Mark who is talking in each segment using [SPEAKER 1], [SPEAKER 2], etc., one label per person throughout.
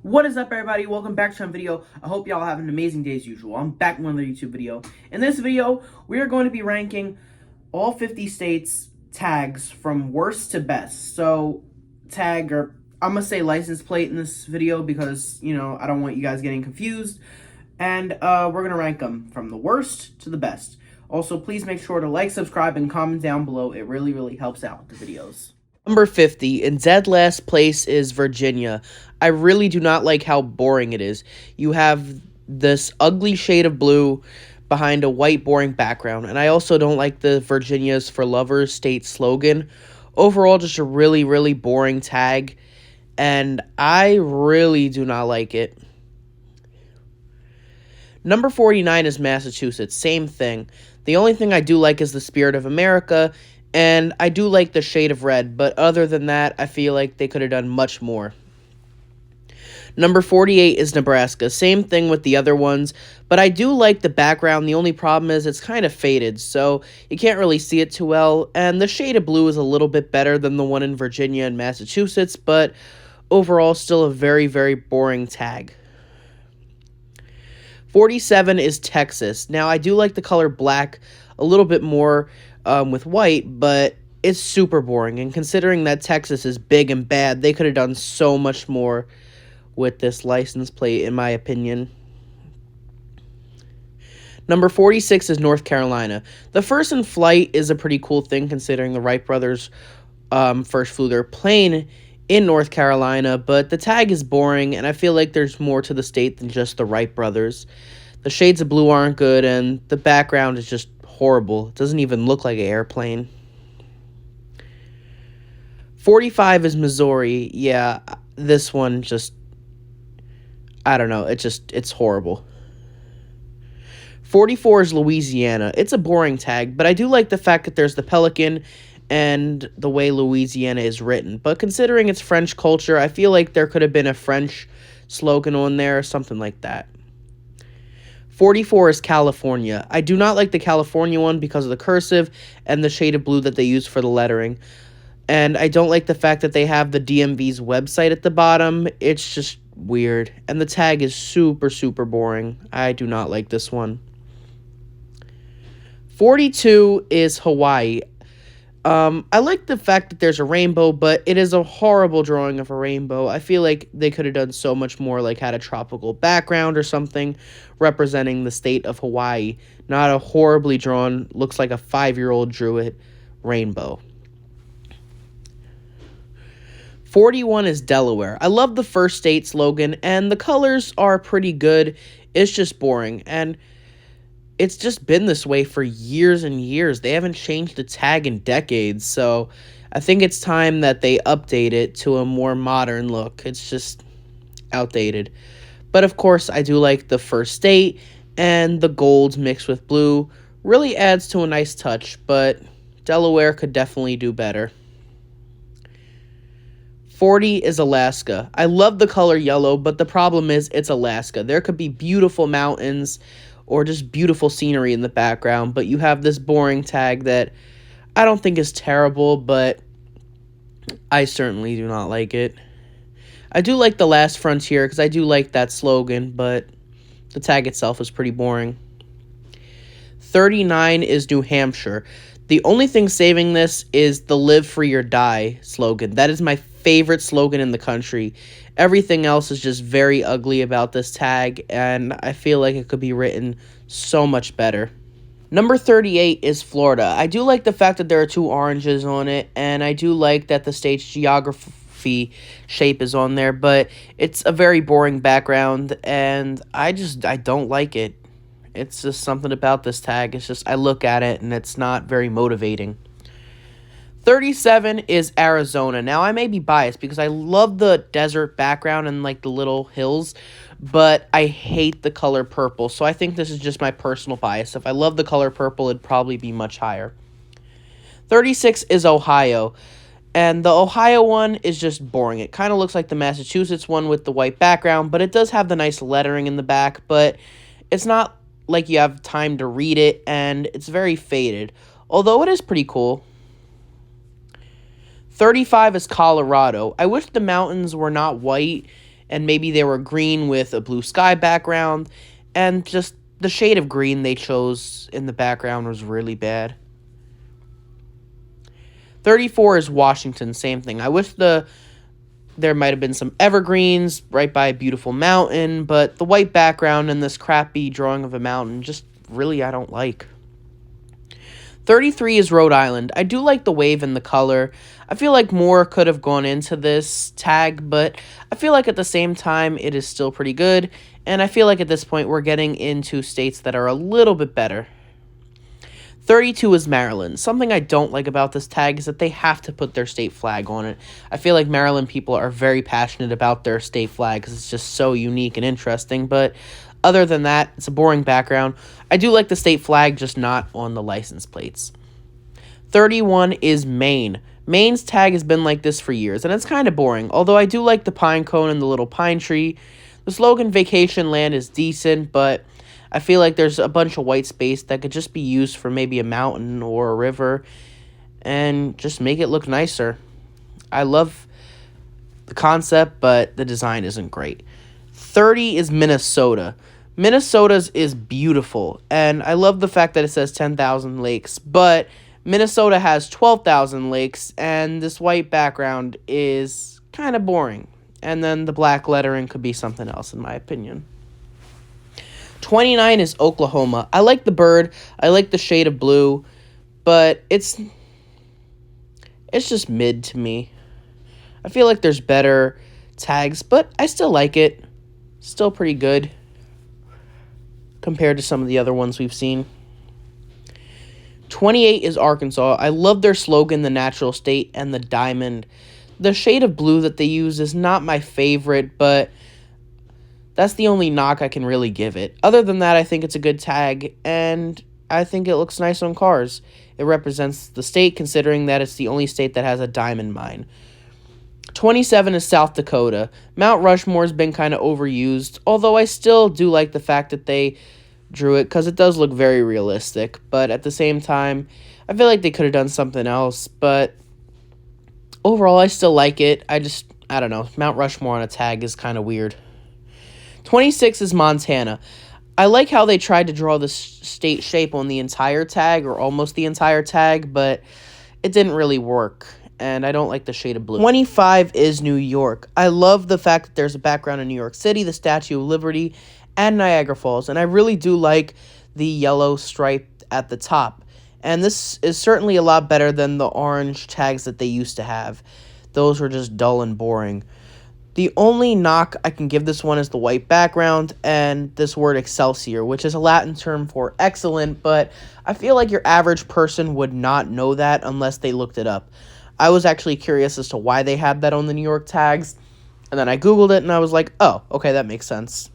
[SPEAKER 1] What is up, everybody? Welcome back to another video. I hope y'all have an amazing day as usual. I'm back with another YouTube video. In this video, we are going to be ranking all 50 states tags from worst to best. So, tag, or I'm going to say license plate in this video because, I don't want you guys getting confused. And we're going to rank them from the worst to the best. Also, please make sure to like, subscribe, and comment down below. It really helps out with the videos.
[SPEAKER 2] Number 50, in dead last place is Virginia. I really do not like how boring it is. You have this ugly shade of blue behind a white boring background, and I also don't like the Virginia's for Lovers state slogan. Overall, just a really boring tag, and I really do not like it. Number 49 is Massachusetts, same thing. The only thing I do like is the spirit of America, and I do like the shade of red, but other than that, I feel like they could have done much more. Number 48 is Nebraska. Same thing with the other ones, but I do like the background. The only problem is it's kind of faded, so you can't really see it too well, and the shade of blue is a little bit better than the one in Virginia and Massachusetts, but overall, still a very boring tag. 47 is Texas. Now, I do like the color black a little bit more with white, but it's super boring. And considering that Texas is big and bad, they could have done so much more with this license plate, in my opinion. Number 46 is North Carolina. The first in flight is a pretty cool thing, considering the Wright brothers first flew their plane in North Carolina, but the tag is boring, and I feel like there's more to the state than just the Wright brothers. The shades of blue aren't good, and the background is just horrible. It doesn't even look like an airplane. 45 is Missouri. Yeah, this one just, I don't know, it's horrible. 44 is Louisiana. It's a boring tag, but I do like the fact that there's the pelican and the way Louisiana is written. But considering it's French culture, I feel like there could have been a French slogan on there or something like that. 44 is California. I do not like the California one because of the cursive and the shade of blue that they use for the lettering. And I don't like the fact that they have the DMV's website at the bottom. It's just weird. And the tag is super boring. I do not like this one. 42 is Hawaii. I like the fact that there's a rainbow, but it is a horrible drawing of a rainbow. I feel like they could have done so much more, like had a tropical background or something representing the state of Hawaii. Not a horribly drawn, looks like a 5-year-old drew it, rainbow. 41 is Delaware. I love the first state slogan, and the colors are pretty good. It's just boring, and it's just been this way for years and years. They haven't changed the tag in decades, so I think it's time that they update it to a more modern look. It's just outdated. But of course, I do like the first state, and the gold mixed with blue really adds to a nice touch, but Delaware could definitely do better. 40 is Alaska. I love the color yellow, but the problem is it's Alaska. There could be beautiful mountains or just beautiful scenery in the background, but you have this boring tag that I don't think is terrible, but I certainly do not like it. I do like the last frontier because I do like that slogan, but the tag itself is pretty boring. 39 is New Hampshire. The only thing saving this is the live free or die slogan. That is my favorite slogan in the country. Everything else is just very ugly about this tag, and I feel like it could be written so much better. Number 38 is Florida. I do like the fact that there are 2 oranges on it, and I do like that the state's geography shape is on there, but it's a very boring background, and I don't like it. It's just something about this tag. It's just, I look at it, and it's not very motivating. 37 is Arizona. Now, I may be biased because I love the desert background and, like, the little hills, but I hate the color purple, so I think this is just my personal bias. If I love the color purple, it'd probably be much higher. 36 is Ohio, and the Ohio one is just boring. It kind of looks like the Massachusetts one with the white background, but it does have the nice lettering in the back, but it's not like you have time to read it, and it's very faded, although it is pretty cool. 35 is Colorado. I wish the mountains were not white and maybe they were green with a blue sky background, and just the shade of green they chose in the background was really bad. 34 is Washington, same thing. I wish there might have been some evergreens right by a beautiful mountain, but the white background and this crappy drawing of a mountain just really I don't like. 33 is Rhode Island. I do like the wave and the color. I feel like more could have gone into this tag, but I feel like at the same time it is still pretty good, and I feel like at this point we're getting into states that are a little bit better. 32 is Maryland. Something I don't like about this tag is that they have to put their state flag on it. I feel like Maryland people are very passionate about their state flag because it's just so unique and interesting, but other than that, it's a boring background. I do like the state flag, just not on the license plates. 31 is Maine. Maine's tag has been like this for years, and it's kind of boring, although I do like the pine cone and the little pine tree. The slogan Vacation Land is decent, but I feel like there's a bunch of white space that could just be used for maybe a mountain or a river and just make it look nicer. I love the concept, but the design isn't great. 30 is Minnesota. Minnesota's is beautiful, and I love the fact that it says 10,000 lakes, but Minnesota has 12,000 lakes, and this white background is kind of boring. And then the black lettering could be something else, in my opinion. 29 is Oklahoma. I like the bird. I like the shade of blue, but it's just mid to me. I feel like there's better tags, but I still like it. Still pretty good compared to some of the other ones we've seen. 28 is Arkansas. I love their slogan, the natural state, and the diamond. The shade of blue that they use is not my favorite, but that's the only knock I can really give it. Other than that, I think it's a good tag, and I think it looks nice on cars. It represents the state, considering that it's the only state that has a diamond mine. 27 is South Dakota. Mount Rushmore's been kind of overused, although I still do like the fact that they drew it, because it does look very realistic. But at the same time, I feel like they could have done something else, but overall, I still like it. I don't know. Mount Rushmore on a tag is kind of weird. 26 is Montana. I like how they tried to draw the state shape on the entire tag, or almost the entire tag, but it didn't really work, and I don't like the shade of blue. 25 is New York. I love the fact that there's a background in New York City, the Statue of Liberty, and Niagara Falls, and I really do like the yellow stripe at the top. And this is certainly a lot better than the orange tags that they used to have. Those were just dull and boring. The only knock I can give this one is the white background and this word Excelsior, which is a Latin term for excellent, but I feel like your average person would not know that unless they looked it up. I was actually curious as to why they had that on the New York tags, and then I Googled it and I was like, oh, okay, that makes sense.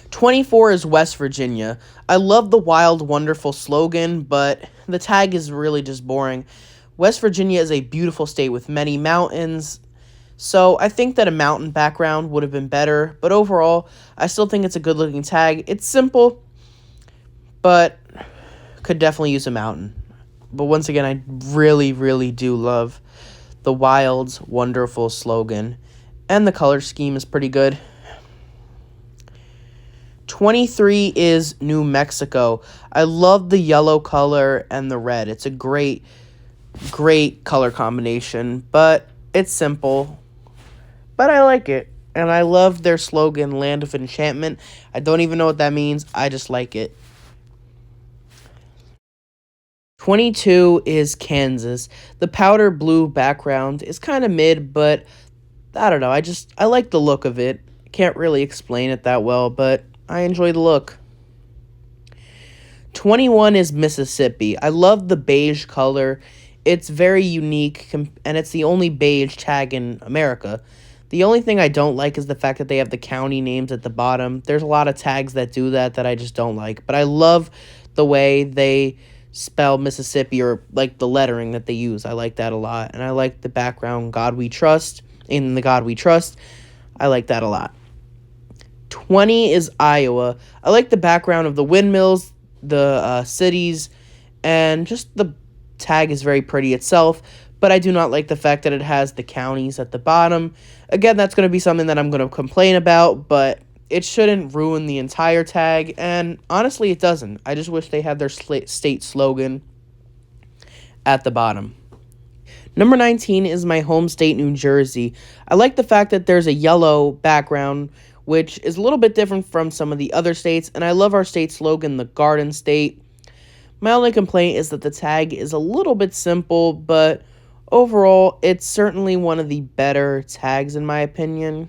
[SPEAKER 2] 24 is West Virginia. I love the wild, wonderful slogan, but the tag is really just boring. West Virginia is a beautiful state with many mountains, so I think that a mountain background would have been better, but overall, I still think it's a good-looking tag. It's simple, but could definitely use a mountain. But once again, I really, really do love the wild, wonderful slogan, and the color scheme is pretty good. 23 is New Mexico. I love the yellow color and the red. It's a great, great color combination, but it's simple. But I like it, and I love their slogan, Land of Enchantment. I don't even know what that means. I just like it. 22 is Kansas. The powder blue background is kind of mid, but I don't know. I like the look of it. Can't really explain it that well, but I enjoy the look. 21 is Mississippi. I love the beige color. It's very unique, and it's the only beige tag in America. The only thing I don't like is the fact that they have the county names at the bottom. There's a lot of tags that do that I just don't like. But I love the way they spell Mississippi, or like the lettering that they use. I like that a lot. And I like the background, God We Trust. In the God We Trust, I like that a lot. 20 is Iowa. I like the background of the windmills, the cities, and just the tag is very pretty itself. but I do not like the fact that it has the counties at the bottom. Again, that's going to be something that I'm going to complain about, but it shouldn't ruin the entire tag, and honestly, it doesn't. I just wish they had their state slogan at the bottom. Number 19 is my home state, New Jersey. I like the fact that there's a yellow background, which is a little bit different from some of the other states, and I love our state slogan, the Garden State. My only complaint is that the tag is a little bit simple, but overall, it's certainly one of the better tags in my opinion.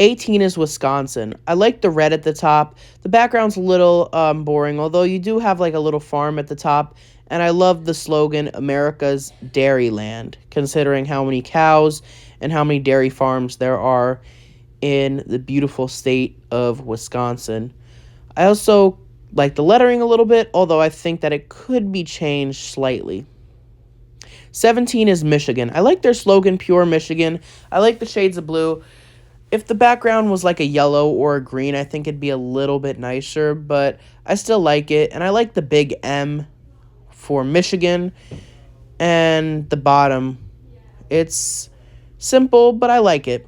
[SPEAKER 2] 18 is Wisconsin. I like the red at the top. The background's a little boring, although you do have like a little farm at the top. And I love the slogan, America's Dairyland, considering how many cows and how many dairy farms there are in the beautiful state of Wisconsin. I also like the lettering a little bit, although I think that it could be changed slightly. 17 is Michigan. I like their slogan, Pure Michigan. I like the shades of blue. If the background was like a yellow or a green, I think it'd be a little bit nicer, but I still like it. And I like the big M for Michigan, and the bottom. It's simple, but I like it.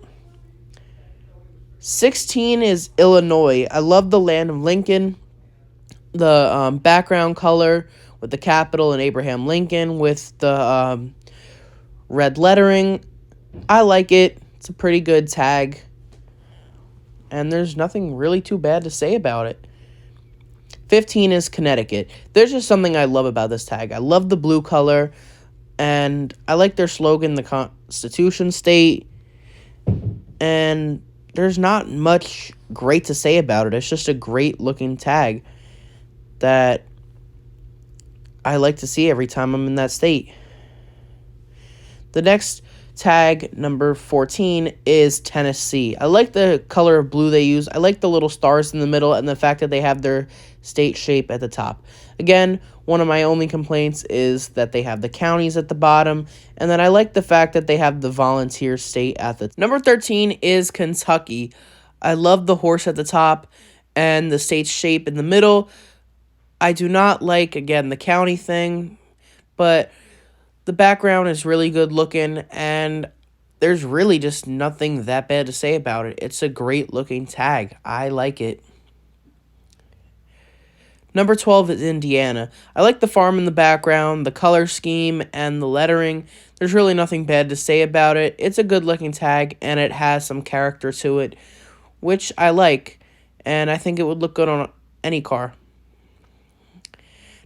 [SPEAKER 2] 16 is Illinois. I love the land of Lincoln. The background color with the Capitol and Abraham Lincoln with the red lettering. I like it. It's a pretty good tag. And there's nothing really too bad to say about it. 15 is Connecticut. There's just something I love about this tag. I love the blue color, and I like their slogan, the Constitution State, and there's not much great to say about it. It's just a great looking tag that I like to see every time I'm in that state. The next tag, number 14, is Tennessee. I like the color of blue they use. I like the little stars in the middle and the fact that they have their state shape at the top. Again, one of my only complaints is that they have the counties at the bottom, and then I like the fact that they have the volunteer state at the top. Number 13 is Kentucky. I love the horse at the top and the state's shape in the middle. I do not like, again, the county thing, but the background is really good looking, and there's really just nothing that bad to say about it. It's a great looking tag. I like it. Number 12 is Indiana. I like the farm in the background, the color scheme, and the lettering. There's really nothing bad to say about it. It's a good looking tag, and it has some character to it, which I like, and I think it would look good on any car.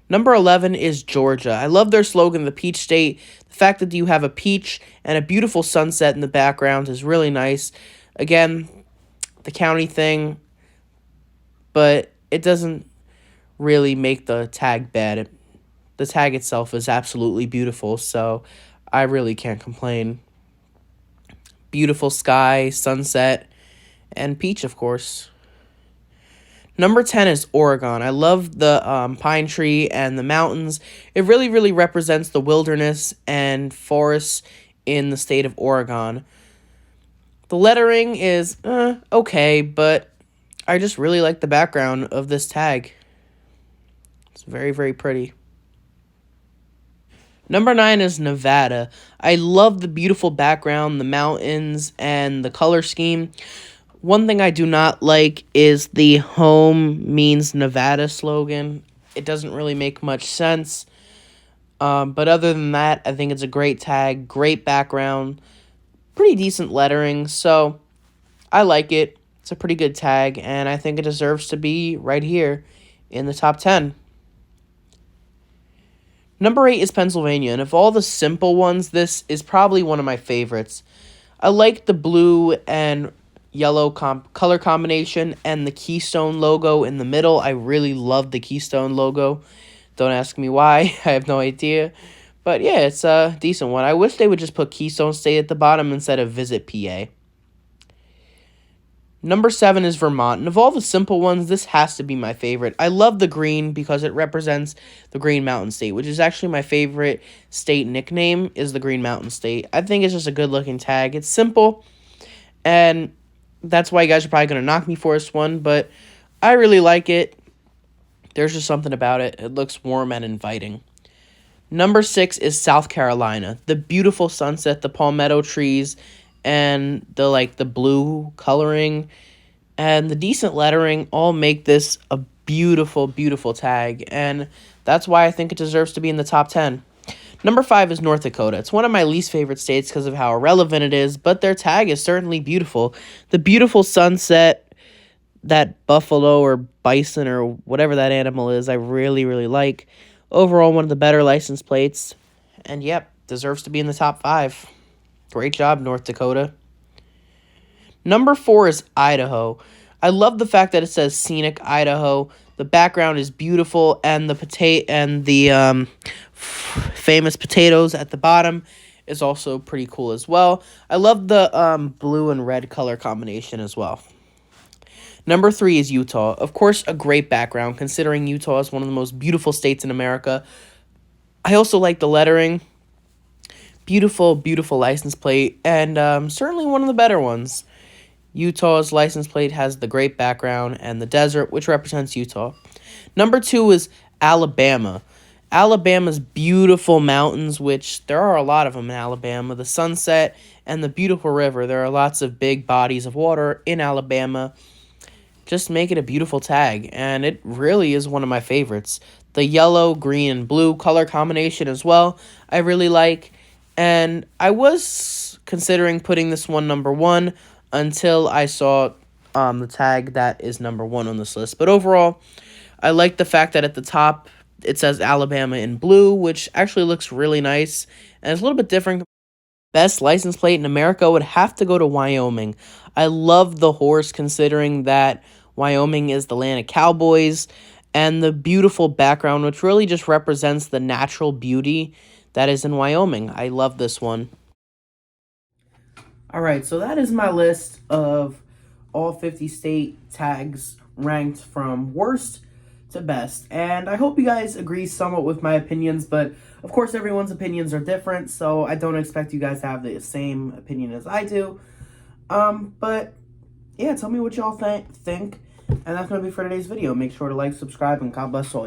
[SPEAKER 2] Number 11 is Georgia. I love their slogan, the Peach State. The fact that you have a peach and a beautiful sunset in the background is really nice. Again, the county thing, but it doesn't really make the tag bad. The tag itself is absolutely beautiful, so I really can't complain. Beautiful sky, sunset, and peach, of course. Number 10 is Oregon. I love the pine tree and the mountains. It really, really represents the wilderness and forests in the state of Oregon. The lettering is okay, but I just really like the background of this tag. It's very, very pretty. Number 9 is Nevada. I love the beautiful background, the mountains, and the color scheme. One thing I do not like is the home means Nevada slogan. It doesn't really make much sense. But other than that, I think it's a great tag, great background, pretty decent lettering. So I like it. It's a pretty good tag, and I think it deserves to be right here in the top 10. Number 8 is Pennsylvania, and of all the simple ones, this is probably one of my favorites. I like the blue and yellow color combination and the Keystone logo in the middle. I really love the Keystone logo. Don't ask me why. I have no idea. But yeah, it's a decent one. I wish they would just put Keystone State at the bottom instead of Visit PA. Number 7 is Vermont, and of all the simple ones, this has to be my favorite. I love the green because it represents the Green Mountain State, which is actually my favorite state nickname, is the Green Mountain State. I think it's just a good-looking tag. It's simple, and that's why you guys are probably going to knock me for this one, but I really like it. There's just something about it. It looks warm and inviting. Number 6 is South Carolina. The beautiful sunset, the palmetto trees, and the blue coloring and the decent lettering all make this a beautiful, beautiful tag, and that's why I think it deserves to be in the top 10. Number 5 is North Dakota. It's one of my least favorite states because of how irrelevant it is, but their tag is certainly beautiful. The beautiful sunset, that buffalo or bison or whatever that animal is, I really, really like. Overall, one of the better license plates, and yep, deserves to be in the top 5. Great job, North Dakota. Number 4 is Idaho. I love the fact that it says Scenic, Idaho. The background is beautiful, and the famous potatoes at the bottom is also pretty cool as well. I love the blue and red color combination as well. Number 3 is Utah. Of course, a great background, considering Utah is one of the most beautiful states in America. I also like the lettering. Beautiful, beautiful license plate, and certainly one of the better ones. Utah's license plate has the great background and the desert, which represents Utah. Number 2 is Alabama. Alabama's beautiful mountains, which there are a lot of them in Alabama, the sunset, and the beautiful river. There are lots of big bodies of water in Alabama. Just make it a beautiful tag, and it really is one of my favorites. The yellow, green, and blue color combination as well, I really like, and I was considering putting this one number 1 until I saw the tag that is number 1 on this list. But overall, I like the fact that at the top it says Alabama in blue, which actually looks really nice, and it's a little bit different. Best license plate in America would have to go to Wyoming. I love the horse, considering that Wyoming is the land of cowboys, and the beautiful background, which really just represents the natural beauty that is in Wyoming. I love this one.
[SPEAKER 1] Alright, so that is my list of all 50 state tags ranked from worst to best. And I hope you guys agree somewhat with my opinions, but of course everyone's opinions are different, so I don't expect you guys to have the same opinion as I do. But yeah, tell me what y'all think. And that's going to be for today's video. Make sure to like, subscribe, and God bless all.